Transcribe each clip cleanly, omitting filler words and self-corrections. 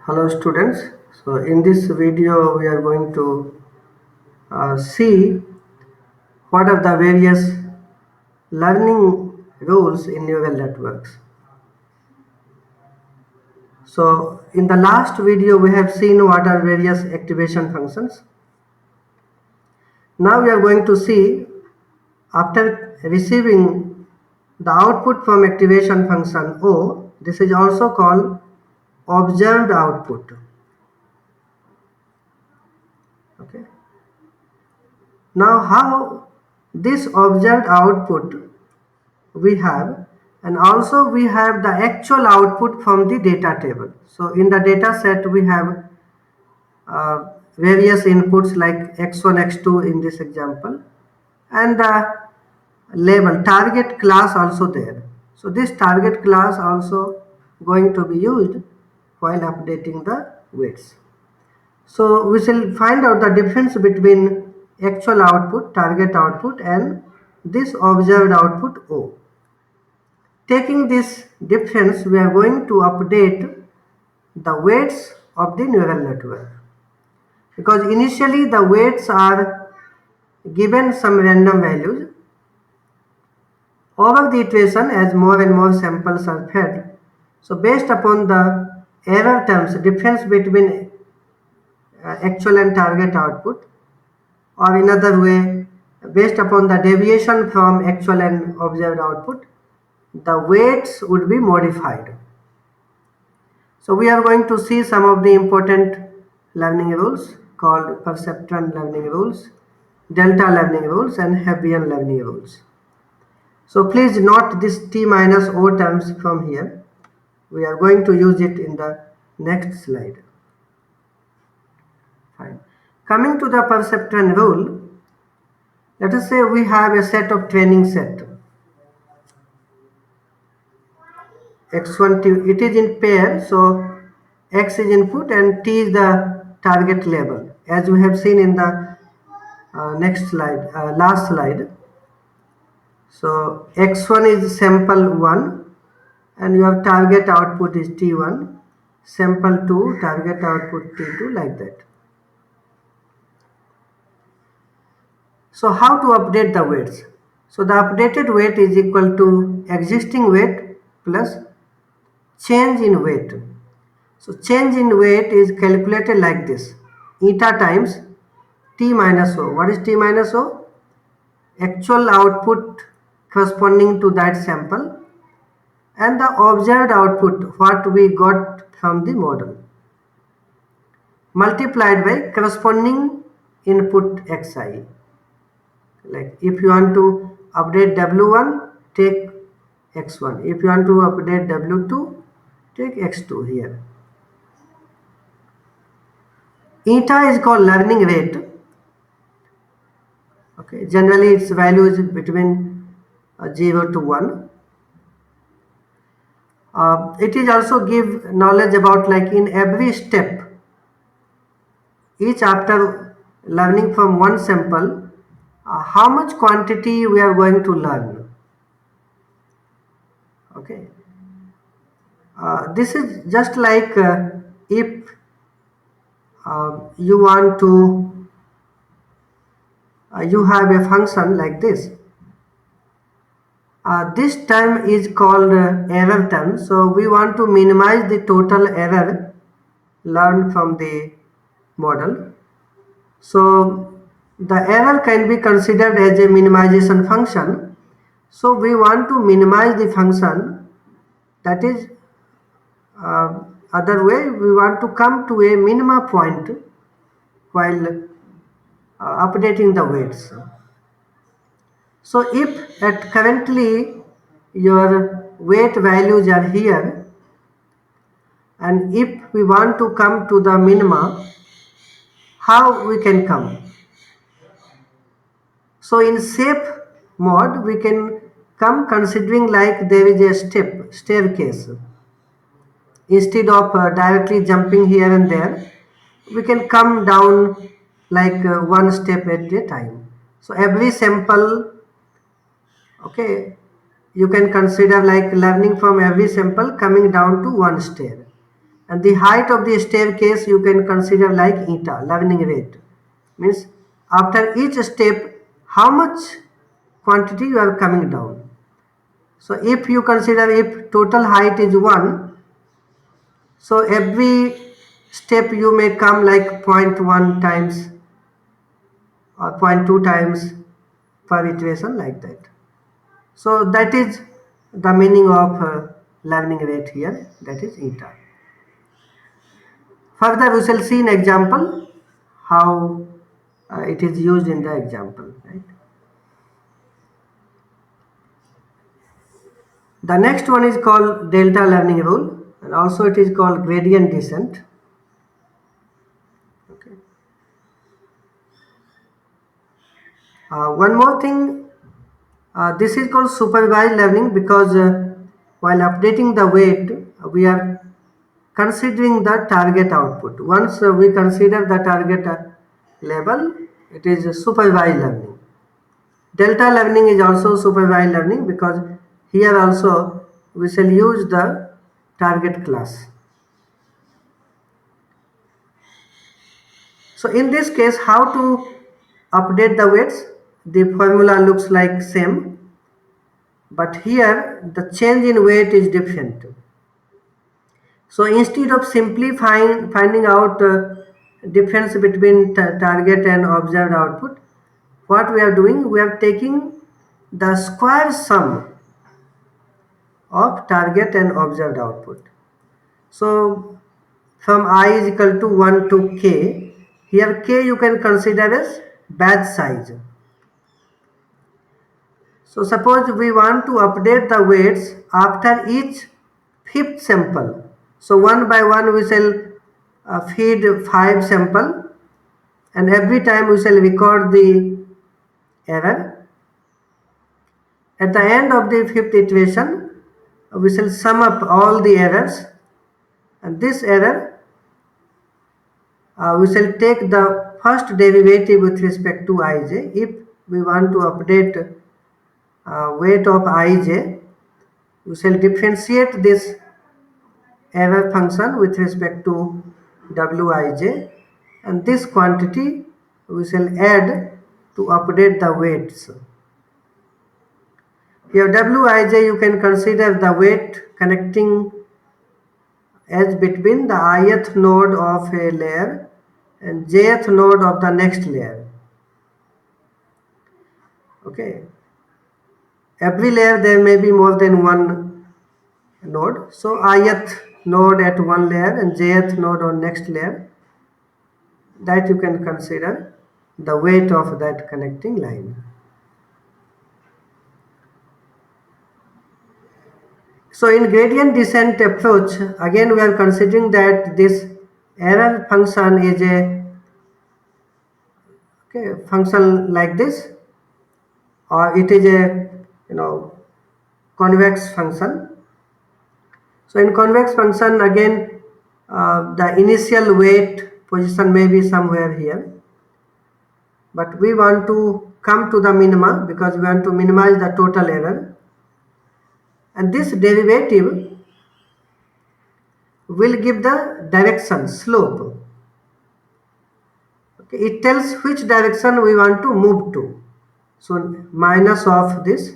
Hello students. So in this video we are going to see what are the various learning rules in neural networks. So in the last video we have seen what are various activation functions. Now we are going to see, after receiving the output from activation function O, this is also called observed output. Okay. Now how this observed output we have, and also we have the actual output from the data table. So in the data set we have various inputs like x1 x2 in this example, and the label target class also there. So this target class also going to be used while updating the weights. So we shall find out the difference between actual output, target output, and this observed output O. Taking this difference, we are going to update the weights of the neural network, because initially the weights are given some random values. Over the iteration, as more and more samples are fed, so based upon the error terms, difference between actual and target output, or in other way, based upon the deviation from actual and observed output, the weights would be modified. So we are going to see some of the important learning rules called perceptron learning rules, delta learning rules, and Hebbian learning rules. So please note this T minus O terms from here. We are going to use it in the next slide. Fine. Coming to the perceptron rule, let us say we have a set of training set. X1 T, it is in pair, so X is input and T is the target label, as we have seen in the next slide, last slide. So X1 is sample 1 and your target output is T1, sample 2, target output T2, like that. So how to update the weights? So the updated weight is equal to existing weight plus change in weight. So change in weight is calculated like this: eta times T minus O. What is T minus O? Actual output corresponding to that sample, and the observed output, what we got from the model, multiplied by corresponding input xi. Like if you want to update W1, take x1. If you want to update W2, take x2 here. Eta is called learning rate. Okay, generally its value is between 0 to 1. It is also give knowledge about, like, in every step, each after learning from one sample, how much quantity we are going to learn. Okay, this is just like if you want to you have a function like this. This term is called error term. So we want to minimize the total error learned from the model. So the error can be considered as a minimization function. So we want to minimize the function, that is other way, we want to come to a minima point while updating the weights. So if at currently your weight values are here, and if we want to come to the minima, how we can come? So in shape mode we can come considering like there is a staircase. Instead of directly jumping here and there, we can come down like one step at a time. So every sample, okay, you can consider like learning from every sample coming down to one stair. And the height of the staircase you can consider like eta, learning rate. Means after each step, how much quantity you are coming down. So if you consider if total height is 1, so every step you may come like zero point 0.1 times or 0.2 times per iteration like that. So that is the meaning of learning rate here, that is eta. Further we shall see in example how it is used in the example, right? The next one is called delta learning rule, and also it is called gradient descent. Okay. One more thing, this is called supervised learning because while updating the weight, we are considering the target output. Once we consider the target level, it is supervised learning. Delta learning is also supervised learning because here also we shall use the target class. So in this case, how to update the weights? The formula looks like same, but here the change in weight is different. So instead of simply finding out difference between target and observed output, what we are doing, we are taking the square sum of target and observed output. So from I is equal to 1 to k, here k you can consider as batch size. So suppose we want to update the weights after each fifth sample. So one by one we shall feed 5 sample, and every time we shall record the error. At the end of the fifth iteration, we shall sum up all the errors, and this error we shall take the first derivative with respect to ij. If we want to update weight of ij, we shall differentiate this error function with respect to wij, and this quantity we shall add to update the weights. Here wij you can consider the weight connecting edge between the ith node of a layer and jth node of the next layer. Okay. Every layer there may be more than one node. So ith node at one layer and jth node on next layer, that you can consider the weight of that connecting line. So in gradient descent approach, again we are considering that this error function is a function like this, or it is a convex function. So in convex function, again the initial weight position may be somewhere here, but we want to come to the minima because we want to minimize the total error, and this derivative will give the direction, slope. Okay, it tells which direction we want to move to. So minus of this,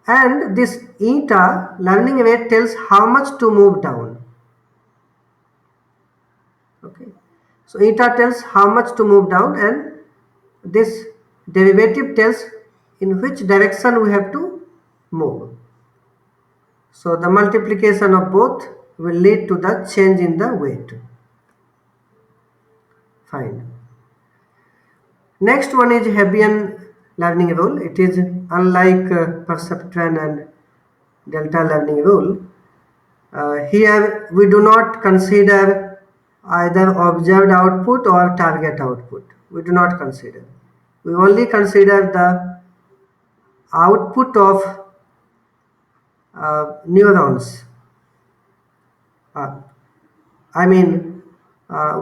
and this eta learning rate tells how much to move down. Okay, so eta tells how much to move down, and this derivative tells in which direction we have to move. So the multiplication of both will lead to the change in the weight. Fine. Next one is Hebbian learning rule. It is unlike perceptron and delta learning rule. Here we do not consider either observed output or target output. We do not consider. We only consider the output of neurons.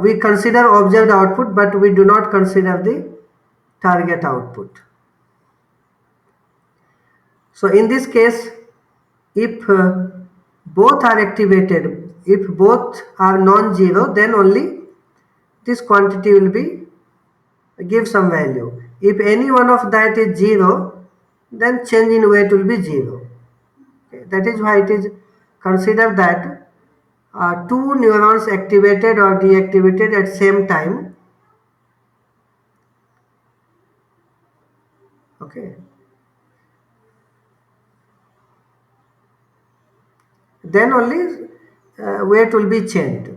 We consider observed output, but we do not consider the target output. So in this case, if both are activated, if both are non-zero, then only this quantity will be give some value. If any one of that is 0, then change in weight will be 0. Okay. That is why it is considered that two neurons activated or deactivated at same time. Okay. Then only weight will be changed.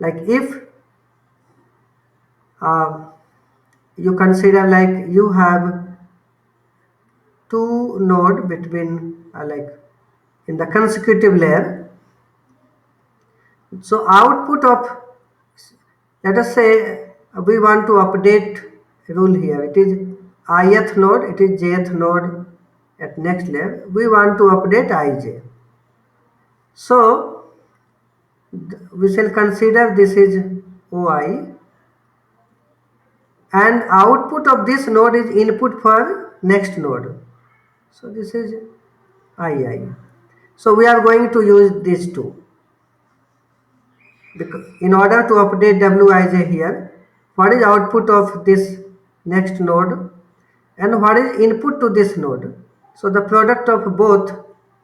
Like if you consider like you have two node between like in the consecutive layer. So output of, let us say we want to update rule here. It is ith node, it is jth node at next layer. We want to update ij. So we shall consider this is oi, and output of this node is input for next node. So this is ii. So we are going to use these two. Because in order to update wij here, what is output of this next node and what is input to this node? So the product of both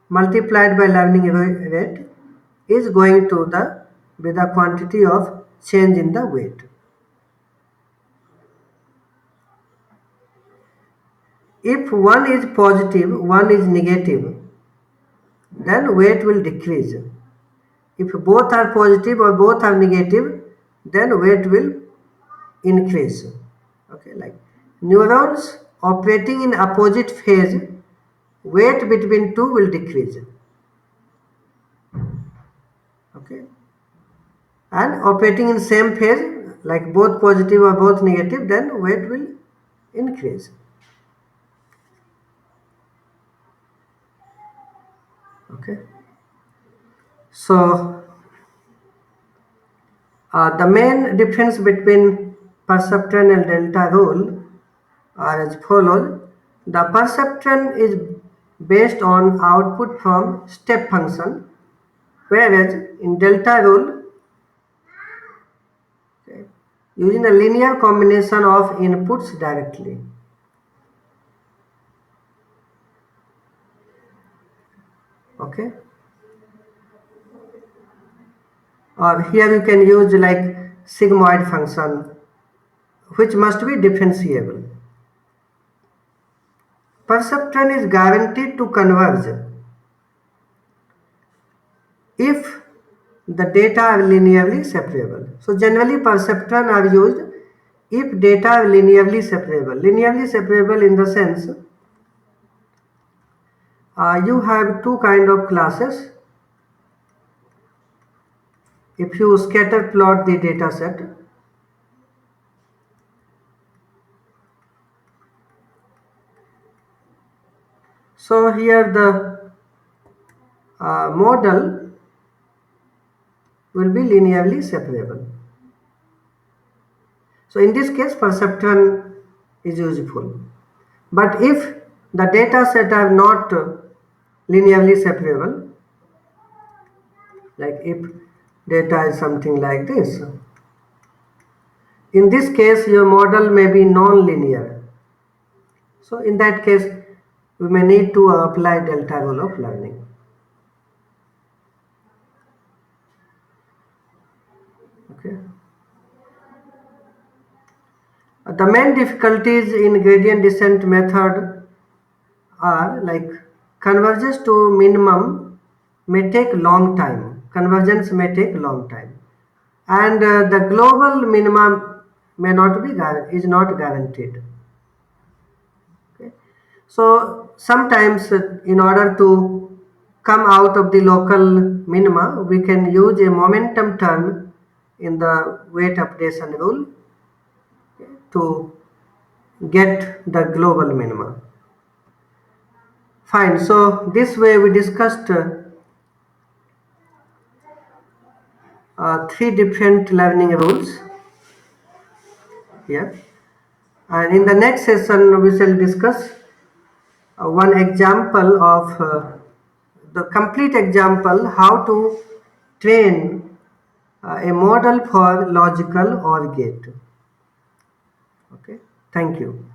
multiplied by learning rate is going to be the quantity of change in the weight. If one is positive, one is negative, then weight will decrease. If both are positive or both are negative, then weight will increase. Okay, like neurons operating in opposite phase, weight between two will decrease. Okay, and operating in same phase, like both positive or both negative, then weight will increase. Okay, so the main difference between perceptron and delta rule are as follows. The perceptron is based on output from step function, whereas in delta rule, okay, using a linear combination of inputs directly. Okay, or here you can use like sigmoid function, which must be differentiable. Perceptron is guaranteed to converge if the data are linearly separable. So generally perceptron are used if data are linearly separable. Linearly separable in the sense you have two kind of classes. If you scatter plot the data set, so here the model will be linearly separable. So in this case perceptron is useful. But if the data set are not linearly separable, like if data is something like this, in this case your model may be non-linear. So in that case we may need to apply delta rule of learning. Okay. The main difficulties in gradient descent method are like convergence to minimum may take long time. Convergence may take long time, and the global minimum may not be is not guaranteed. Okay. So sometimes in order to come out of the local minima, we can use a momentum term in the weight updation rule to get the global minima. Fine, so this way we discussed three different learning rules here, and in the next session we shall discuss one example of the complete example how to train a model for logical OR gate. Okay, thank you.